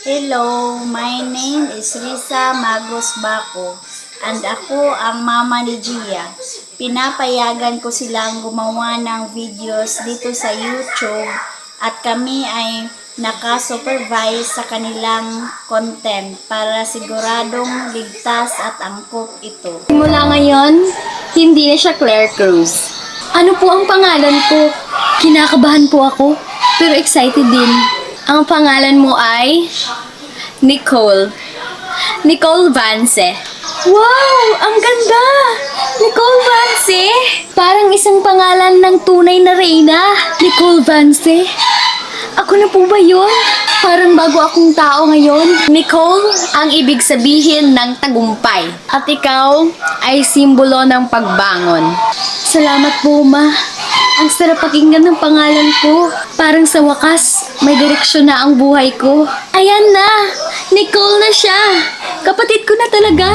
Hello, my name is Risa Magos Baco and ako ang mama ni Gia. Pinapayagan ko silang gumawa ng videos dito sa YouTube at kami ay naka-supervise sa kanilang content para siguradong ligtas at angkop ito. Mula ngayon, hindi na siya Claire Cruz. Ano po ang pangalan ko? Kinakabahan po ako, pero excited din. Ang pangalan mo ay Nicole. Nicole Vance. Wow! Ang ganda! Nicole Vance! Parang isang pangalan ng tunay na reyna. Nicole Vance. Ako na po ba yun? Parang bago akong tao ngayon. Nicole, ang ibig sabihin ng tagumpay. At ikaw ay simbolo ng pagbangon. Salamat po, Ma. Ang sarap pakinggan ng pangalan ko. Parang sa wakas, may direksyon na ang buhay ko. Ayan na! Nicole na siya! Kapatid ko na talaga!